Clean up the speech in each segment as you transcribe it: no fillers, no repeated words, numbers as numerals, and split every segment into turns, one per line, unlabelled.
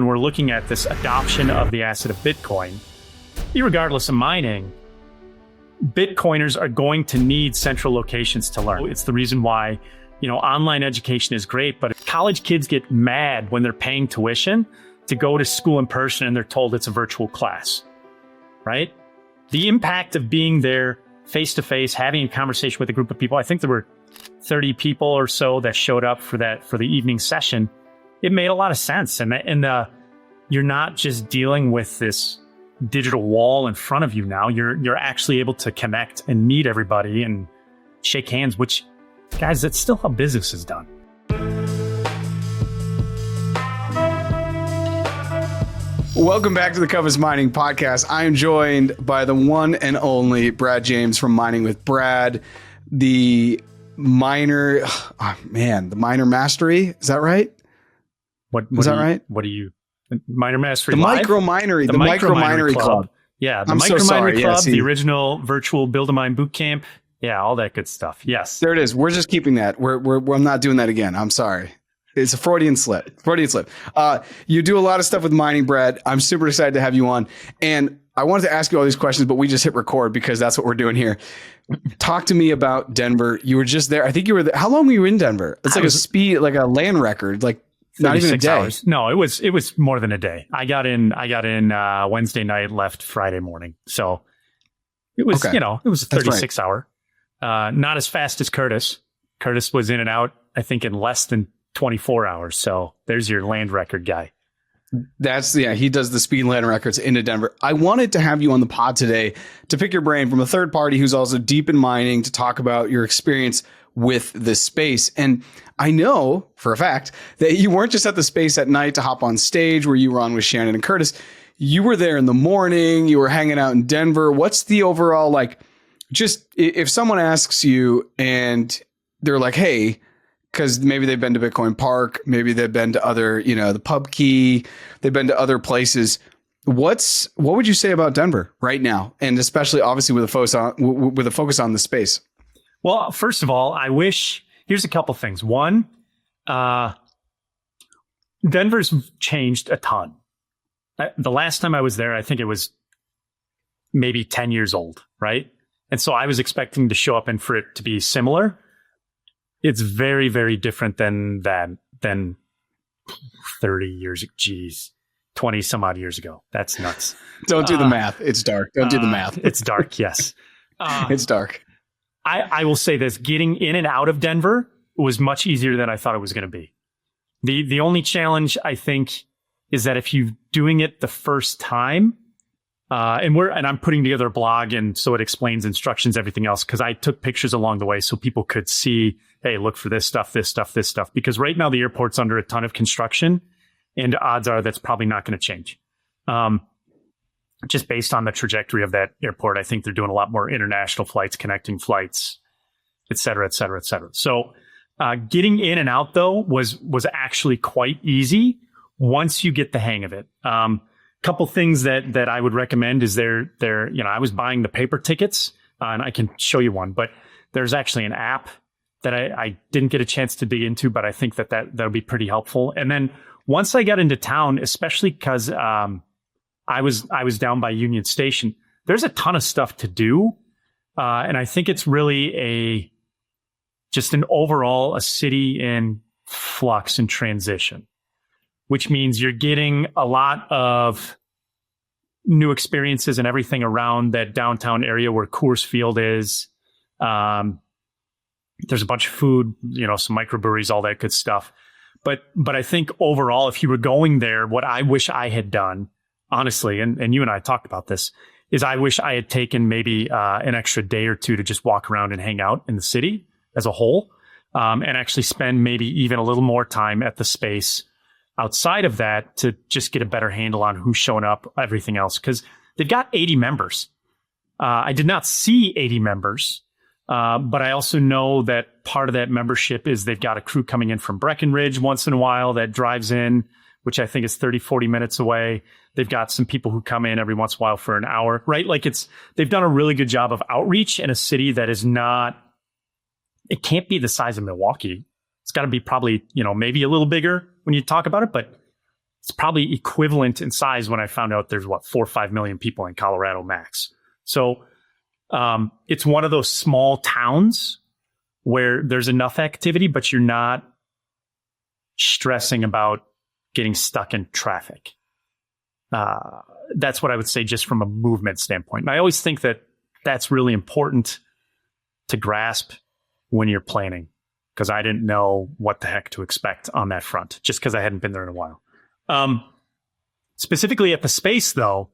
when we're looking at this adoption of the asset of Bitcoin, irregardless of mining, Bitcoiners are going to need central locations to learn. It's the reason why, online education is great, but college kids get mad when they're paying tuition to go to school in person and they're told it's a virtual class, right? The impact of being there face-to-face, having a conversation with a group of people, I think there were 30 people or so that showed up for the evening session. It made a lot of sense. And you're not just dealing with this digital wall in front of you now. You're actually able to connect and meet everybody and shake hands, which, guys, that's still how business is done.
Welcome back to the Compass Mining Podcast. I am joined by the one and only Brad James from Mining with Brad, the miner, the miner mastery. Is that right? Is that right?
What do you, Miner Mastery
The
Live?
Micro Minery, the Micro Minery Club.
Yeah, the
I'm
Micro
so sorry.
Minery Club,
Yeah,
the original virtual Build-A-Mine bootcamp. Yeah, all that good stuff. Yes.
There it is. We're just keeping that. I'm not doing that again. I'm sorry. It's a Freudian slip. You do a lot of stuff with mining, Brad. I'm super excited to have you on. And I wanted to ask you all these questions, but we just hit record because that's what we're doing here. Talk to me about Denver. You were just there. I think you were there. How long were you in Denver? It's like a land record, like not even a day.
Hours. No, it was more than a day. I got in Wednesday night, left Friday morning. So it was, it was a 36 hour. Not as fast as Curtis. Curtis was in and out, I think, in less than 24 hours. So there's your land record guy.
He does the speed land records into Denver. I wanted to have you on the pod today to pick your brain from a third party who's also deep in mining to talk about your experience with this space. And I know for a fact that you weren't just at the space at night to hop on stage where you were on with Shannon and Curtis. You were there in the morning. You were hanging out in Denver. What's the overall, just if someone asks you and they're like, hey, because maybe they've been to Bitcoin Park, maybe they've been to other, the Pub Key, they've been to other places. What would you say about Denver right now, and especially obviously with a focus on the space?
Well, first of all, here's a couple things. One, Denver's changed a ton. The last time I was there, I think it was maybe 10 years old, right? And so I was expecting to show up and for it to be similar. It's very, very different than 30 years, 20 some odd years ago. That's nuts.
Don't do the math. It's dark. Don't do the math.
It's dark. Yes.
It's dark.
I will say this, getting in and out of Denver was much easier than I thought it was going to be. The only challenge, I think, is that if you're doing it the first time, and I'm putting together a blog, and so it explains instructions, everything else, because I took pictures along the way so people could see, hey, look for this stuff, because right now the airport's under a ton of construction, and odds are that's probably not going to change. Just based on the trajectory of that airport, I think they're doing a lot more international flights, connecting flights, et cetera, et cetera, et cetera. So getting in and out, though, was actually quite easy once you get the hang of it. Couple things that I would recommend is I was buying the paper tickets, and I can show you one, but there's actually an app that I didn't get a chance to dig into, but I think that'll be pretty helpful. And then once I got into town, especially because I was down by Union Station, there's a ton of stuff to do. And I think it's really just an overall a city in flux and transition, which means you're getting a lot of new experiences and everything around that downtown area where Coors Field is. There's a bunch of food, some microbreweries, all that good stuff. But I think overall, if you were going there, what I wish I had done, honestly, and you and I talked about this, is I wish I had taken maybe an extra day or two to just walk around and hang out in the city as a whole, and actually spend maybe even a little more time at the space outside of that to just get a better handle on who's showing up, everything else, because they've got 80 members. I did not see 80 members, but I also know that part of that membership is they've got a crew coming in from Breckenridge once in a while that drives in, which I think is 30, 40 minutes away. They've got some people who come in every once in a while for an hour, right? They've done a really good job of outreach in a city that is it can't be the size of Milwaukee. It's got to be probably, maybe a little bigger when you talk about it, but it's probably equivalent in size when I found out there's 4 or 5 million people in Colorado max. So it's one of those small towns where there's enough activity, but you're not stressing about getting stuck in traffic. That's what I would say just from a movement standpoint. And I always think that that's really important to grasp when you're planning, because I didn't know what the heck to expect on that front, just because I hadn't been there in a while. Specifically at the Space, though,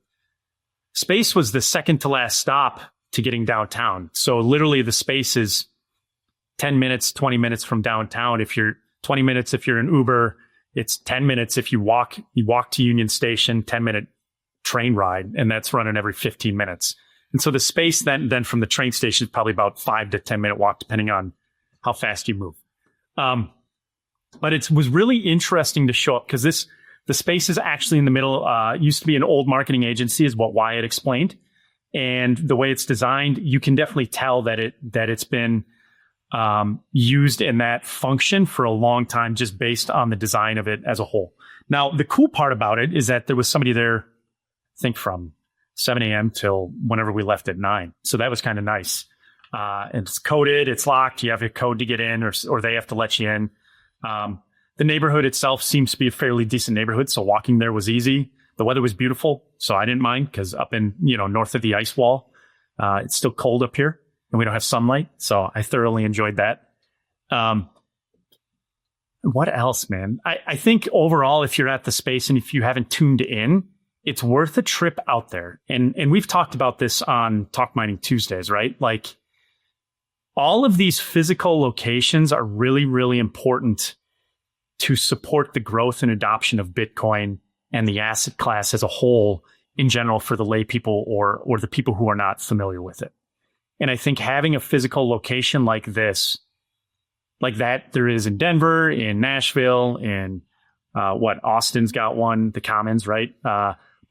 Space was the second to last stop to getting downtown. So literally the Space is 10 minutes, 20 minutes from downtown. If you're 20 minutes, if you're an Uber, it's 10 minutes. If you walk to Union Station, 10-minute train ride, and that's running every 15 minutes. And so the Space then from the train station is probably about 5 to 10-minute walk, depending on how fast you move. But it was really interesting to show up because the Space is actually in the middle. Used to be an old marketing agency, is what Wyatt explained. And the way it's designed, you can definitely tell that it's been used in that function for a long time, just based on the design of it as a whole. Now, the cool part about it is that there was somebody there, I think from 7 a.m. till whenever we left at 9. So that was kind of nice. And it's coded, it's locked. You have a code to get in, or they have to let you in. The neighborhood itself seems to be a fairly decent neighborhood, so walking there was easy. The weather was beautiful, so I didn't mind, because up in, north of the ice wall, it's still cold up here, and we don't have sunlight, so I thoroughly enjoyed that. What else, man? I think overall, if you're at the Space and if you haven't tuned in, it's worth a trip out there. And we've talked about this on Talk Mining Tuesdays, right? Like, all of these physical locations are really, really important to support the growth and adoption of Bitcoin and the asset class as a whole in general for the lay people or the people who are not familiar with it. And I think having a physical location like this, like that there is in Denver, in Nashville, in Austin's got one, the Commons, right?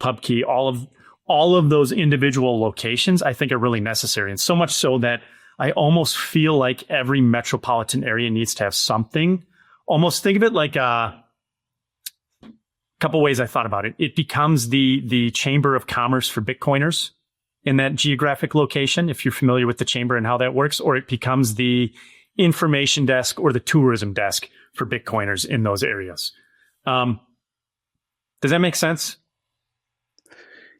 PubKey, all of those individual locations, I think are really necessary. And so much so that I almost feel like every metropolitan area needs to have something. Almost think of it like a couple ways I thought about it. It becomes the chamber of commerce for Bitcoiners in that geographic location, if you're familiar with the chamber and how that works, or it becomes the information desk or the tourism desk for Bitcoiners in those areas. Does that make sense?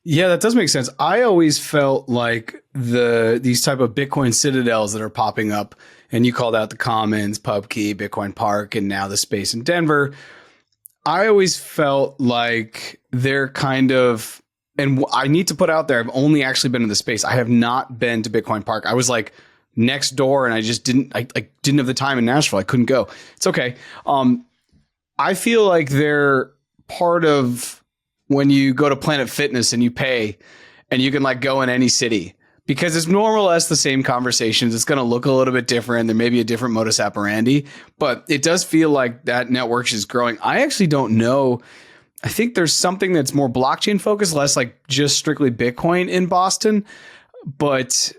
Yeah, that does make sense. I always felt like these type of Bitcoin Citadels that are popping up, and you called out the Commons, PubKey, Bitcoin Park, and now the Space in Denver. I always felt like they're kind of, and I need to put out there, I've only actually been to the Space. I have not been to Bitcoin Park. I was like next door, and I just didn't have the time in Nashville. I couldn't go. It's okay. I feel like they're part of when you go to Planet Fitness and you pay and you can like go in any city, because it's more or less the same conversations. It's going to look a little bit different. There may be a different modus operandi, but it does feel like that network is growing. I actually don't know. I think there's something that's more blockchain focused, less like just strictly Bitcoin in Boston. But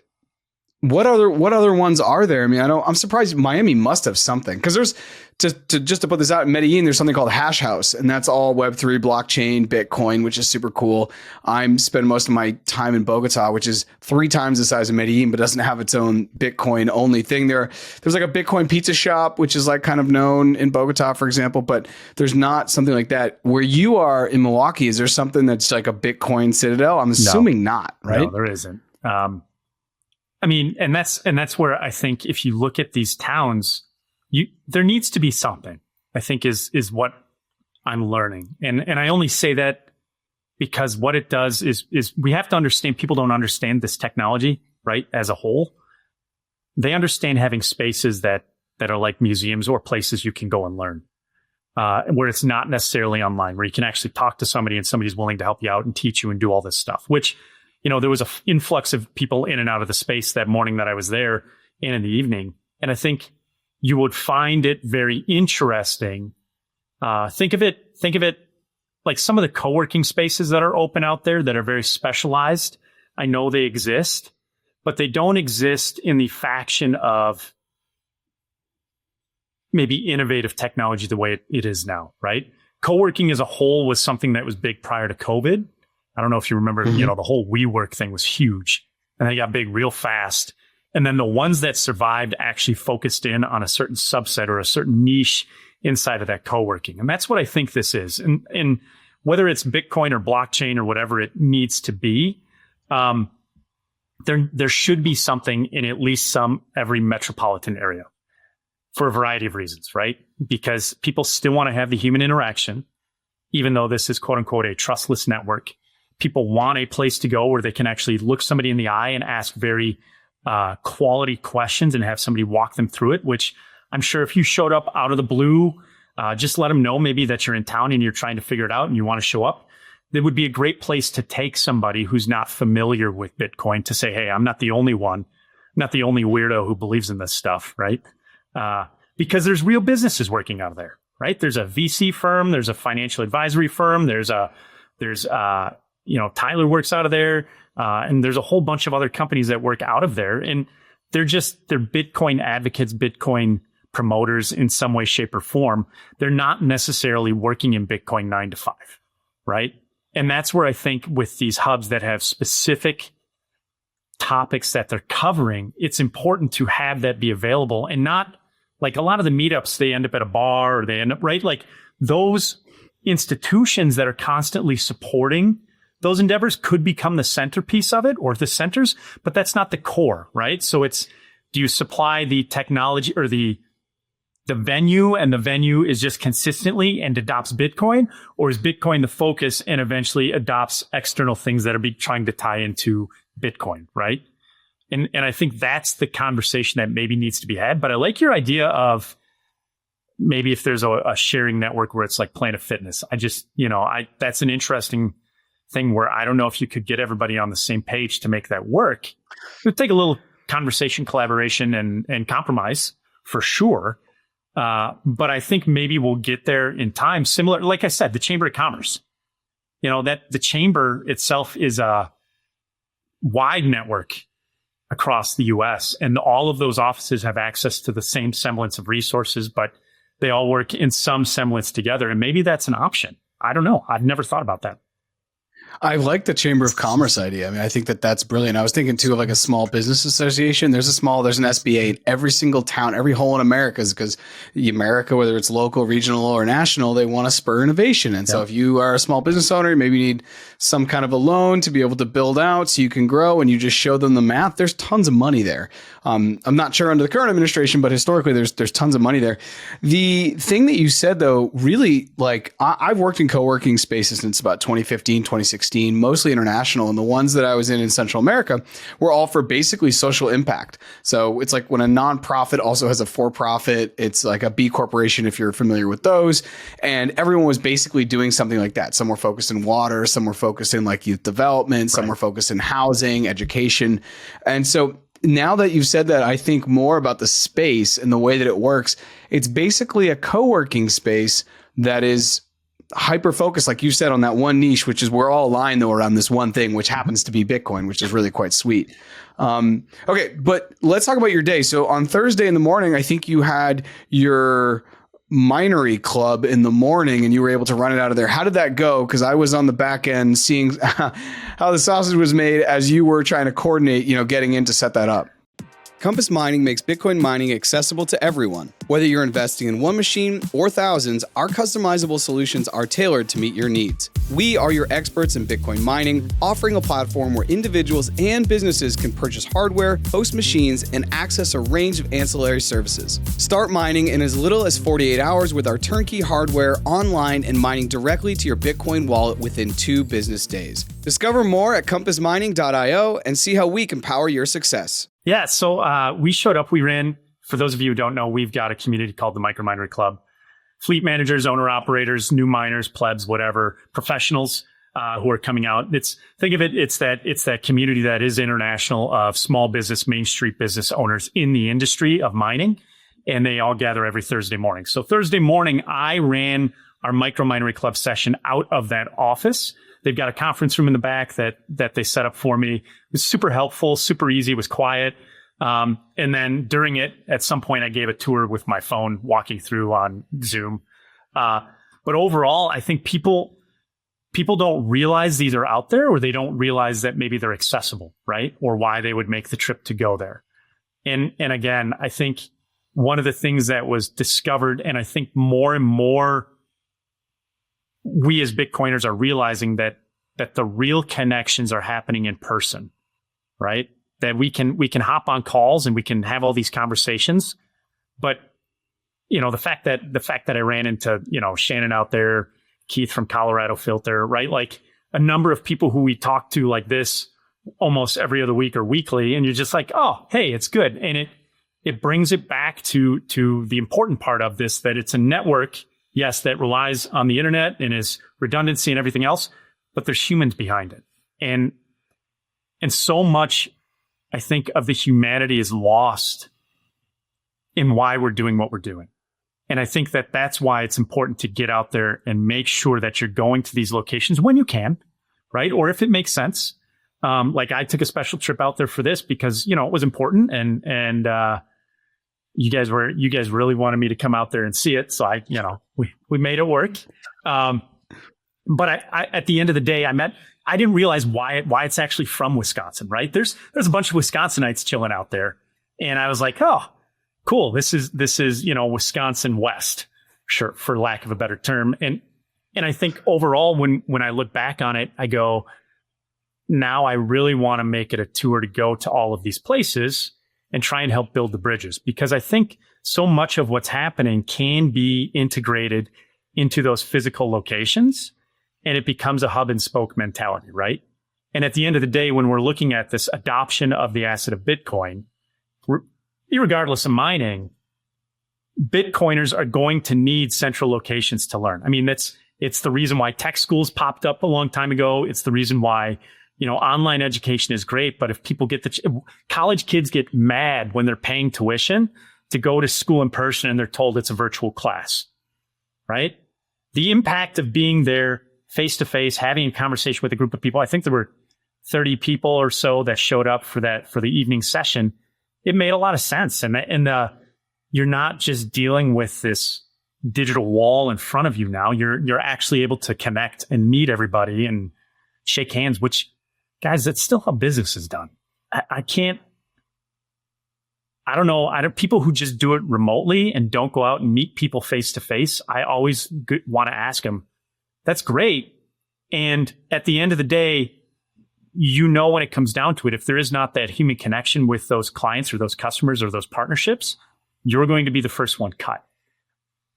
what other ones are there? I mean, I'm surprised Miami must have something, because there's just to put this out, in Medellin, there's something called Hash House, and that's all Web3 blockchain, Bitcoin, which is super cool. I'm spending most of my time in Bogota, which is 3 times the size of Medellin, but doesn't have its own Bitcoin only thing there. There's like a Bitcoin pizza shop, which is like kind of known in Bogota, for example, but there's not something like that. Where you are in Milwaukee, is there something that's like a Bitcoin Citadel? I'm assuming not, right?
No, there isn't. I mean, and that's where I think if you look at these towns, there needs to be something, I think is what I'm learning. And I only say that because what it does is we have to understand, people don't understand this technology, right? As a whole, they understand having spaces that are like museums or places you can go and learn, where it's not necessarily online, where you can actually talk to somebody and somebody's willing to help you out and teach you and do all this stuff, which, there was an influx of people in and out of the Space that morning that I was there and in the evening. And I think you would find it very interesting. Think of it like some of the co-working spaces that are open out there that are very specialized. I know they exist, but they don't exist in the faction of maybe innovative technology the way it is now, right? co-working as a whole was something that was big prior to COVID. I don't know if you remember, the whole WeWork thing was huge and they got big real fast. And then the ones that survived actually focused in on a certain subset or a certain niche inside of that co-working. And that's what I think this is. And whether it's Bitcoin or blockchain or whatever it needs to be, there should be something in at least every metropolitan area for a variety of reasons, right? Because people still want to have the human interaction, even though this is quote unquote a trustless network. People want a place to go where they can actually look somebody in the eye and ask very quality questions and have somebody walk them through it, which I'm sure if you showed up out of the blue, just let them know maybe that you're in town and you're trying to figure it out and you want to show up. It would be a great place to take somebody who's not familiar with Bitcoin to say, hey, I'm not the only one, not the only weirdo who believes in this stuff, right? Because there's real businesses working out of there, right? There's a VC firm, there's a financial advisory firm, there's Tyler works out of there, and there's a whole bunch of other companies that work out of there, and they're Bitcoin advocates, Bitcoin promoters in some way, shape, or form. They're not necessarily working in Bitcoin 9 to 5, right? And that's where I think with these hubs that have specific topics that they're covering, it's important to have that be available and not like a lot of the meetups, they end up at a bar or they end up, right? Like those institutions that are constantly supporting those endeavors could become the centerpiece of it or the centers, but that's not the core, right? So do you supply the technology or the venue and the venue is just consistently and adopts Bitcoin, or is Bitcoin the focus and eventually adopts external things that are trying to tie into Bitcoin, right? And I think that's the conversation that maybe needs to be had. But I like your idea of maybe if there's a sharing network where it's like Planet Fitness. That's an interesting thing where I don't know if you could get everybody on the same page to make that work. It would take a little conversation, collaboration, and compromise for sure. But I think maybe we'll get there in time. Similar, like I said, the Chamber of Commerce. That the chamber itself is a wide network across the US, and all of those offices have access to the same semblance of resources, but they all work in some semblance together. And maybe that's an option. I don't know. I've never thought about that.
I like the Chamber of Commerce idea. I mean, I think that's brilliant. I was thinking too of like a small business association. There's an SBA in every single town, every hole in America, because America, whether it's local, regional, or national, they want to spur innovation. And so if you are a small business owner, maybe you need some kind of a loan to be able to build out so you can grow, and you just show them the math. There's tons of money there. I'm not sure under the current administration, but historically there's tons of money there. The thing that you said though, really, like I've worked in co-working spaces since about 2015, 2016. Mostly international. And the ones that I was in Central America were all for basically social impact. So it's like when a nonprofit also has a for-profit, it's like a B corporation, if you're familiar with those. And everyone was basically doing something like that. Some were focused in water, some were focused in like youth development, some were focused in housing, education. And so now that you've said that, I think more about the space and the way that it works. It's basically a co-working space that is hyper focused, like you said, on that one niche, which is we're all aligned though around this one thing, which happens to be Bitcoin, which is really quite sweet. Okay, but let's talk about your day. So on Thursday in the morning, I think you had your Minery club in the morning and you were able to run it out of there. How did that go? Because I was on the back end seeing how the sausage was made as you were trying to coordinate, getting in to set that up. Compass Mining makes Bitcoin mining accessible to everyone. Whether you're investing in one machine or thousands, our customizable solutions are tailored to meet your needs. We are your experts in Bitcoin mining, offering a platform where individuals and businesses can purchase hardware, host machines, and access a range of ancillary services. Start mining in as little as 48 hours with our turnkey hardware online and mining directly to your Bitcoin wallet within 2 business days. Discover more at compassmining.io and see how we can power your success.
Yeah, so we showed up. We ran, for those of you who don't know, we've got a community called the Micro Minery Club. Fleet managers, owner-operators, new miners, plebs, whatever, professionals who are coming out. Think of it, it's that community that is international of small business, Main Street business owners in the industry of mining, and they all gather every Thursday morning. So Thursday morning, I ran our Micro Minery Club session out of that office. They've got a conference room in the back that they set up for me. It was super helpful, super easy. It was quiet. And then during it, at some point, I gave a tour with my phone, walking through on Zoom. But overall, I think people don't realize these are out there, or they don't realize that maybe they're accessible, right? Or why they would make the trip to go there. And again, I think one of the things that was discovered, and I think more and more we as Bitcoiners are realizing that the real connections are happening in person, right? That we can hop on calls and we can have all these conversations. But, the fact that I ran into, Shannon out there, Keith from Colorado Filter, right? Like a number of people who we talk to like this almost every other week or weekly. And you're just like, oh, hey, it's good. And it brings it back to the important part of this, that it's a network, yes, that relies on the internet and is redundancy and everything else, but there's humans behind it. And so much, I think, of the humanity is lost in why we're doing what we're doing. And I think that that's why it's important to get out there and make sure that you're going to these locations when you can, right? Or if it makes sense. Like I took a special trip out there for this because, it was important and you guys really wanted me to come out there and see it. So we made it work. But I at the end of the day, I didn't realize why it's actually from Wisconsin, right? There's a bunch of Wisconsinites chilling out there. And I was like, oh, cool. This is, Wisconsin West, sure, for lack of a better term. And I think overall, when I look back on it, I go, now I really want to make it a tour to go to all of these places and try and help build the bridges, because I think so much of what's happening can be integrated into those physical locations, and it becomes a hub and spoke mentality, right? And at the end of the day, when we're looking at this adoption of the asset of Bitcoin, regardless of mining, Bitcoiners are going to need central locations to learn. I mean, it's the reason why tech schools popped up a long time ago. It's the reason why, online education is great. But if people college kids get mad when they're paying tuition to go to school in person and they're told it's a virtual class, right? The impact of being there face to face, having a conversation with a group of people. I think there were 30 people or so that showed up for the evening session. It made a lot of sense. And you're not just dealing with this digital wall in front of you now. You're actually able to connect and meet everybody and shake hands, which, guys, that's still how business is done. I don't know. People who just do it remotely and don't go out and meet people face to face, I always want to ask them, that's great. And at the end of the day, when it comes down to it, if there is not that human connection with those clients or those customers or those partnerships, you're going to be the first one cut.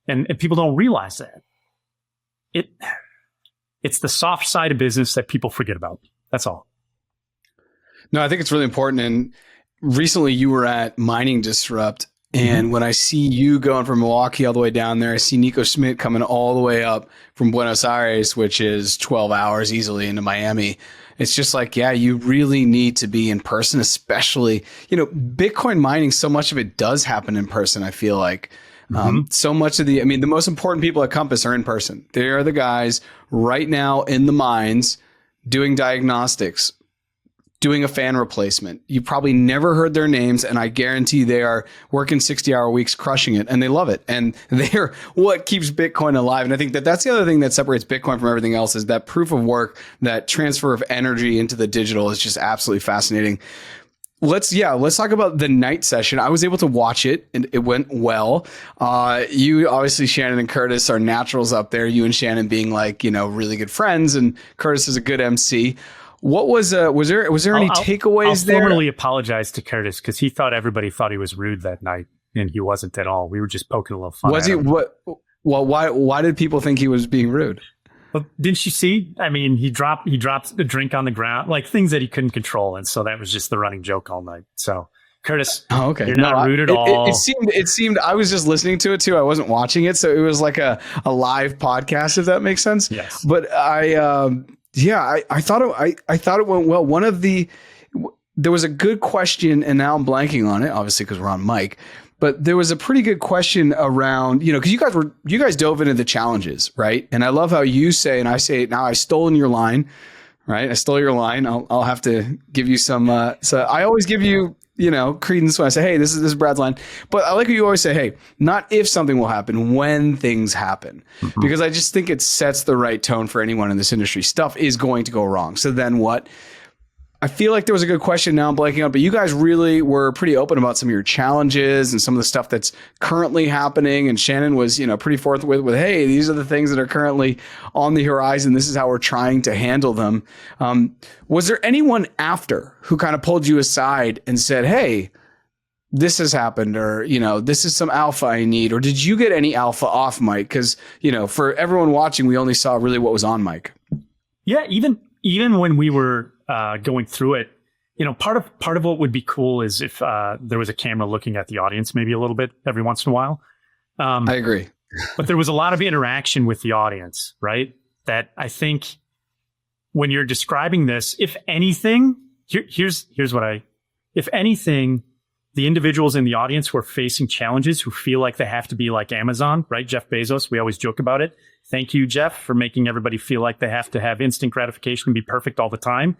And people don't realize that. It's the soft side of business that people forget about. That's all. No,
I think it's really important. And recently you were at Mining Disrupt. And when I see you going from Milwaukee all the way down there, I see Nico Schmidt coming all the way up from Buenos Aires, which is 12 hours easily into Miami. It's just like, yeah, you really need to be in person, especially, Bitcoin mining, so much of it does happen in person, I feel like. So much of the most important people at Compass are in person. They are the guys right now in the mines doing diagnostics, doing a fan replacement. You probably never heard their names, and I guarantee they are working 60-hour weeks, crushing it, and they love it. And they're what keeps Bitcoin alive. And I think that's the other thing that separates Bitcoin from everything else, is that proof of work, that transfer of energy into the digital is just absolutely fascinating. Let's talk about the night session. I was able to watch it and it went well. You obviously, Shannon and Curtis are naturals up there. You and Shannon being really good friends, and Curtis is a good MC. What was there any takeaways there? I'll
formally apologize to Curtis because he thought everybody thought he was rude that night, and he wasn't at all. We were just poking a little fun.
Was he? What? Well, why did people think he was being rude?
Well, didn't you see? I mean, he dropped the drink on the ground, like things that he couldn't control, and so that was just the running joke all night. So, Curtis,
okay,
you're not rude at all.
It seemed. I was just listening to it too. I wasn't watching it, so it was like a live podcast, if that makes sense.
Yes.
But I thought it went well. There was a good question, and now I'm blanking on it, obviously because we're on mic. But there was a pretty good question around, because you guys dove into the challenges, right? And I love how you say, and I say it now, I stolen your line, right? I stole your line. I'll have to give you some. So I always give you credence when I say, hey, this is Brad's line. But I like what you always say, hey, not if something will happen, when things happen. Mm-hmm. Because I just think it sets the right tone for anyone in this industry. Stuff is going to go wrong. So then what? I feel like there was a good question, now I'm blanking out, but you guys really were pretty open about some of your challenges and some of the stuff that's currently happening. And Shannon was, pretty forthwith with, hey, these are the things that are currently on the horizon. This is how we're trying to handle them. Was there anyone after who kind of pulled you aside and said, hey, this has happened, or, this is some alpha I need? Or did you get any alpha off mic? Because, for everyone watching, we only saw really what was on mic.
Yeah, even when we were going through it, part of what would be cool is if there was a camera looking at the audience maybe a little bit every once in a while.
I agree.
But there was a lot of interaction with the audience, right? That I think when you're describing this, if anything, here's what if anything, the individuals in the audience who are facing challenges, who feel like they have to be like Amazon, right? Jeff Bezos, we always joke about it. Thank you, Jeff, for making everybody feel like they have to have instant gratification and be perfect all the time.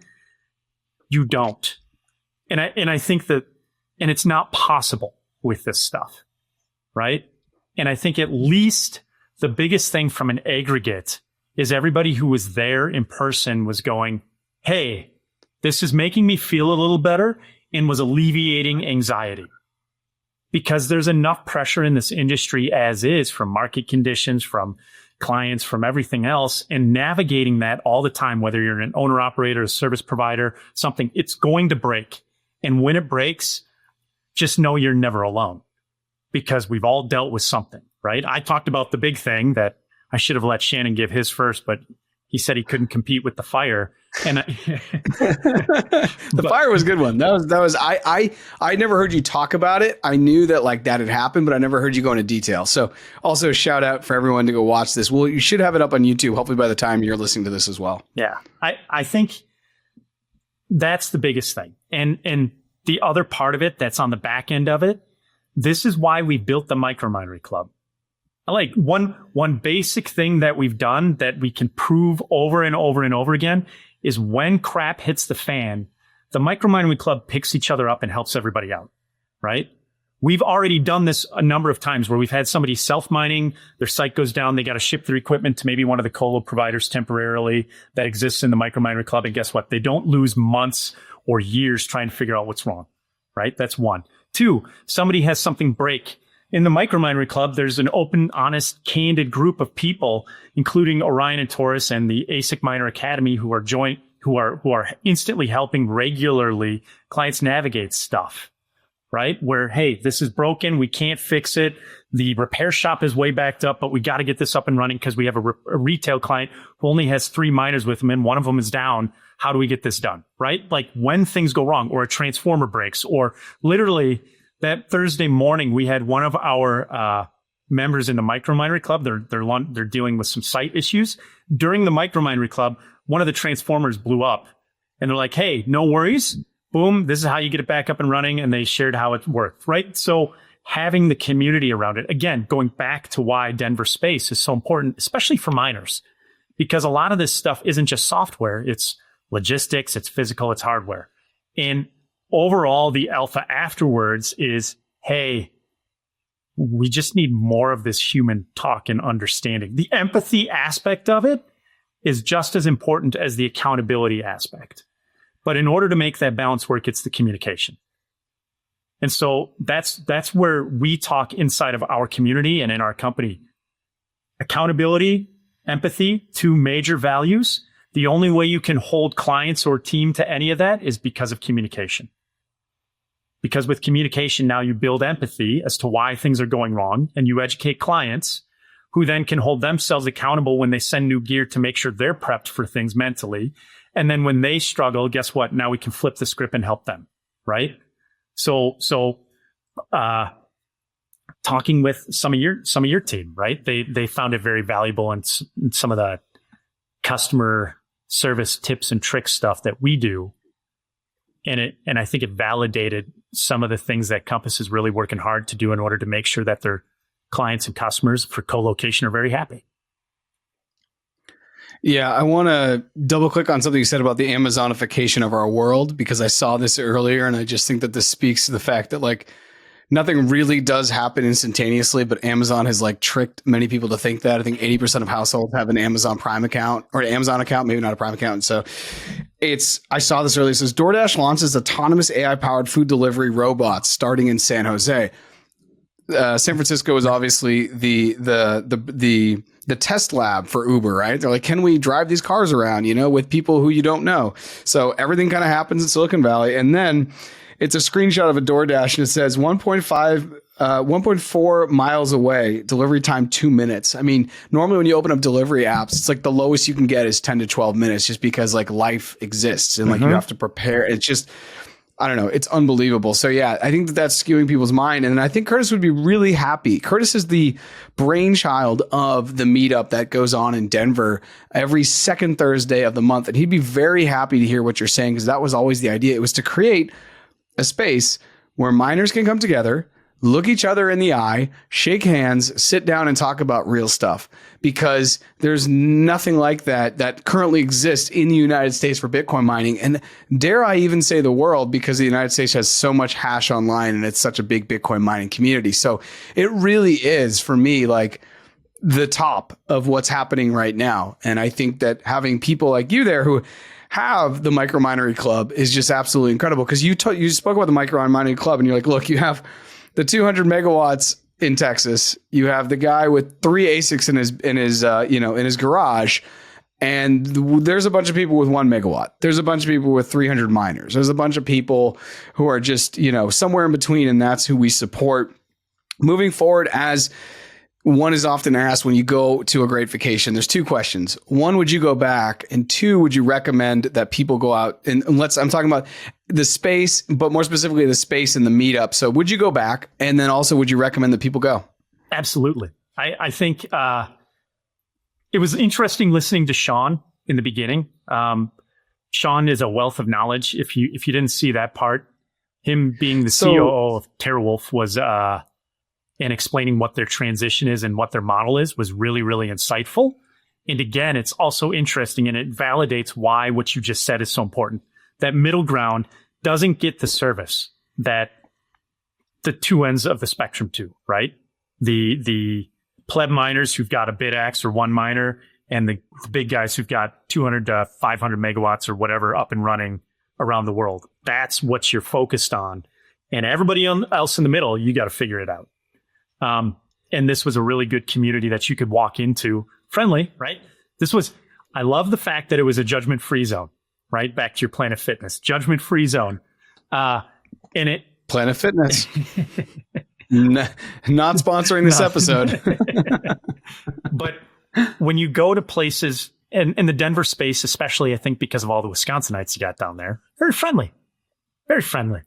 You don't. And I think that, and it's not possible with this stuff, right? And I think at least the biggest thing from an aggregate is everybody who was there in person was going, hey, this is making me feel a little better, and was alleviating anxiety. Because there's enough pressure in this industry as is, from market conditions, from clients, from everything else, and navigating that all the time, whether you're an owner operator, a service provider, something, it's going to break. And when it breaks, just know you're never alone, because we've all dealt with something, right? I talked about the big thing that I should have let Shannon give his first, but he said he couldn't compete with the fire. And
the fire was a good one. That was I never heard you talk about it. I knew that that had happened, but I never heard you go into detail. So also shout out for everyone to go watch this. Well, you should have it up on YouTube, hopefully by the time you're listening to this as well.
Yeah. I think that's the biggest thing. And the other part of it that's on the back end of it, this is why we built the Micro Minery Club. Like one basic thing that we've done that we can prove over and over and over again is when crap hits the fan, the Micro Minery Club picks each other up and helps everybody out, right? We've already done this a number of times where we've had somebody self-mining, their site goes down, they got to ship their equipment to maybe one of the colo providers temporarily that exists in the Micro Minery Club. And guess what? They don't lose months or years trying to figure out what's wrong, right? That's one. Two, somebody has something break. In the Micro Minery Club, there's an open, honest, candid group of people, including Orion and Taurus and the ASIC Miner Academy, who are instantly helping regularly clients navigate stuff, right? Where, hey, this is broken, we can't fix it. The repair shop is way backed up, but we got to get this up and running because we have a retail client who only has 3 miners with them and one of them is down. How do we get this done, right? Like when things go wrong, or a transformer breaks, or literally that Thursday morning, we had one of our members in the Micro Minery Club. They're dealing with some site issues. During the Micro Minery Club, one of the transformers blew up, and they're like, "Hey, no worries. Boom, this is how you get it back up and running." And they shared how it worked, right? So having the community around it, again, going back to why Denver space is so important, especially for miners, because a lot of this stuff isn't just software; it's logistics, it's physical, it's hardware, and overall, the alpha afterwards is, hey, we just need more of this human talk and understanding. The empathy aspect of it is just as important as the accountability aspect. But in order to make that balance work, it's the communication. And so that's where we talk inside of our community and in our company. Accountability, empathy, 2 major values. The only way you can hold clients or team to any of that is because of communication. Because with communication, now you build empathy as to why things are going wrong, and you educate clients who then can hold themselves accountable when they send new gear to make sure they're prepped for things mentally. And then when they struggle, guess what? Now we can flip the script and help them, right? So talking with some of your team, right? They found it very valuable in some of the customer service tips and tricks stuff that we do. And I think it validated some of the things that Compass is really working hard to do in order to make sure that their clients and customers for co-location are very happy.
Yeah, I want to double click on something you said about the Amazonification of our world, because I saw this earlier and I just think that this speaks to the fact that like nothing really does happen instantaneously, but Amazon has like tricked many people to think that. I think 80% of households have an Amazon Prime account or an Amazon account, maybe not a Prime account. So I saw this earlier. It says DoorDash launches autonomous AI powered food delivery robots starting in San Jose. San Francisco is obviously the test lab for Uber, right? They're like, can we drive these cars around, with people who you don't know? So everything kind of happens in Silicon Valley. And then it's a screenshot of a DoorDash and it says 1.4 miles away, delivery time 2 minutes. I mean, normally when you open up delivery apps, it's like the lowest you can get is 10 to 12 minutes just because like life exists and like you have to prepare. It's just, I don't know. It's unbelievable. So yeah, I think that that's skewing people's mind. And I think Curtis would be really happy. Curtis is the brainchild of the meetup that goes on in Denver every second Thursday of the month. And he'd be very happy to hear what you're saying, because that was always the idea. It was to create a space where miners can come together, look each other in the eye, shake hands, sit down and talk about real stuff, because there's nothing like that currently exists in the United States for Bitcoin mining. And dare I even say the world, because the United States has so much hash online and it's such a big Bitcoin mining community. So it really is, for me, like the top of what's happening right now. And I think that having people like you there who have the Micro Minery Club is just absolutely incredible, because you spoke about the Micro Minery Club and you're like, look, you have the 200 megawatts in Texas. You have the guy with 3 ASICs in his garage, and there's a bunch of people with 1 megawatt. There's a bunch of people with 300 miners. There's a bunch of people who are just somewhere in between, and that's who we support moving forward. As one is often asked when you go to a great vacation, there's 2 questions. 1, would you go back? And 2, would you recommend that people go out and I'm talking about the space, but more specifically the space in the meetup. So would you go back? And then also, would you recommend that people go?
Absolutely. I think it was interesting listening to Sean in the beginning. Sean is a wealth of knowledge. If you didn't see that part, him being the COO of TeraWolf was and explaining what their transition is and what their model is was really, really insightful. And again, it's also interesting, and it validates why what you just said is so important. That middle ground doesn't get the service that the 2 ends of the spectrum do, right? The pleb miners who've got a BitX or 1 miner, and the big guys who've got 200 to 500 megawatts or whatever up and running around the world. That's what you're focused on. And everybody else in the middle, you got to figure it out. And this was a really good community that you could walk into, friendly, right? I love the fact that it was a judgment-free zone, right? Back to your Planet Fitness, judgment-free zone. Planet
Fitness, not sponsoring this episode.
But when you go to places, and in the Denver space, especially, I think because of all the Wisconsinites you got down there, very friendly, very friendly.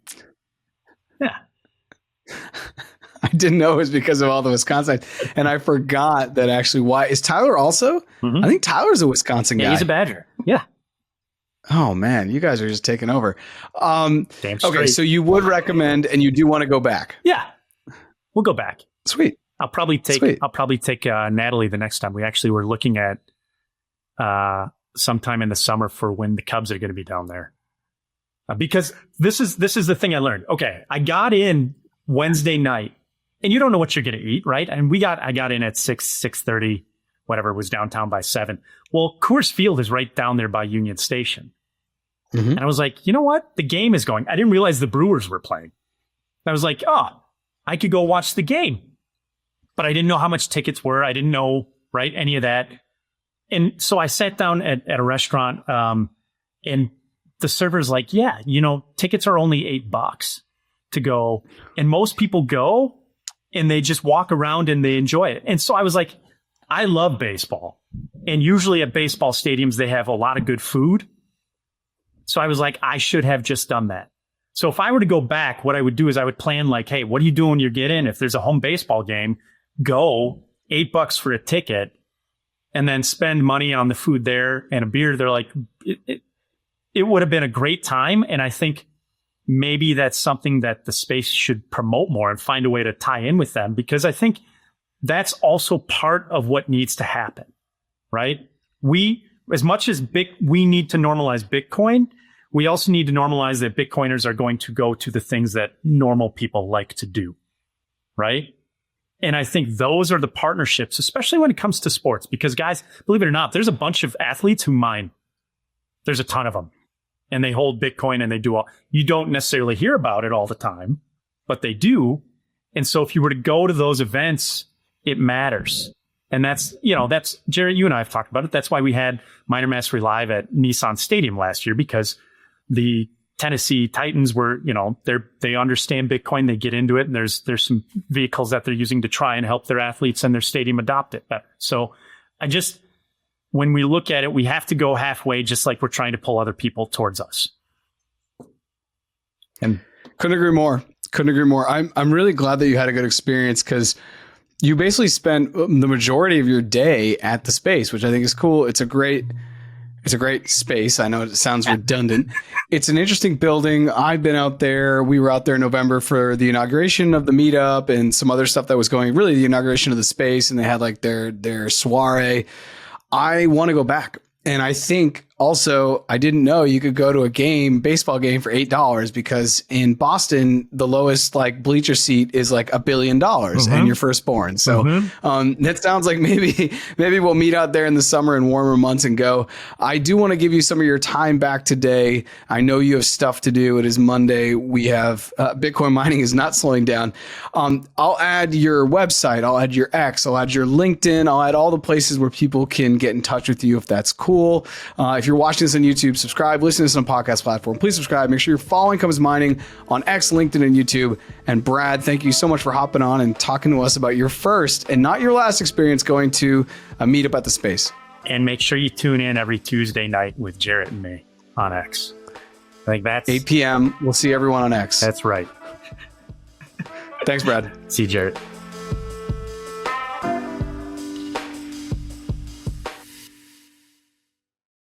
Yeah.
I didn't know it was because of all the Wisconsin, and I forgot that actually. Why is Tyler also? Mm-hmm. I think Tyler's a Wisconsin guy.
Yeah, he's a Badger. Yeah.
Oh man, you guys are just taking over.
Damn straight.
Okay, so you would recommend, and you do want to go back?
Yeah, we'll go back.
Sweet.
I'll probably take Natalie the next time. We actually were looking at sometime in the summer for when the Cubs are going to be down there, because this is the thing I learned. Okay, I got in Wednesday night. And you don't know what you're going to eat, right? And I got in at 6:30, whatever, it was downtown by 7. Well, Coors Field is right down there by Union Station. Mm-hmm. And I was like, you know what? The game is going. I didn't realize the Brewers were playing. I was like, oh, I could go watch the game. But I didn't know how much tickets were. I didn't know, right, any of that. And so I sat down at a restaurant, and the server's like, yeah, tickets are only $8 to go. And most people go, and they just walk around and they enjoy it. And so I was like, I love baseball. And usually at baseball stadiums, they have a lot of good food. So I was like, I should have just done that. So if I were to go back, what I would do is I would plan like, hey, what are you doing when you get in? If there's a home baseball game, go $8 for a ticket and then spend money on the food there and a beer. They're like, it would have been a great time. And I think maybe that's something that the space should promote more and find a way to tie in with them, because I think that's also part of what needs to happen, right? We as much as we need to normalize Bitcoin, we also need to normalize that Bitcoiners are going to go to the things that normal people like to do, right? And I think those are the partnerships, especially when it comes to sports, because guys, believe it or not, there's a bunch of athletes who mine. There's a ton of them, and they hold Bitcoin and they do all. You don't necessarily hear about it all the time, but they do. And so if you were to go to those events, it matters. And that's Jarrett, you and I have talked about it. That's why we had Miner Mastery Live at Nissan Stadium last year, because the Tennessee Titans were, they understand Bitcoin, they get into it, and there's some vehicles that they're using to try and help their athletes and their stadium adopt it better. So when we look at it, we have to go halfway, just like we're trying to pull other people towards us.
And couldn't agree more. I'm really glad that you had a good experience, because you basically spent the majority of your day at the space, which I think is cool. It's a great space. I know it sounds redundant. It's an interesting building. I've been out there. We were out there in November for the inauguration of the Meetup and some other stuff that was going, really the inauguration of the space. And they had like their soiree. I want to go back. And I think also, I didn't know you could go to a baseball game for $8, because in Boston, the lowest like bleacher seat is like $1 billion and you're firstborn. So that sounds like maybe we'll meet out there in the summer and warmer months and go. I do want to give you some of your time back today. I know you have stuff to do. It is Monday. We have Bitcoin mining is not slowing down. I'll add your website. I'll add your X. I'll add your LinkedIn. I'll add all the places where people can get in touch with you if that's cool. If you're watching this on YouTube, subscribe. Listen to this on a podcast platform. Please subscribe. Make sure you're following Compass Mining on X, LinkedIn, and YouTube. And Brad, thank you so much for hopping on and talking to us about your first and not your last experience going to a meetup at the space.
And make sure you tune in every Tuesday night with Jarrett and me on X. I think that's
8 p.m. We'll see everyone on X.
That's right.
Thanks, Brad.
See you, Jarrett.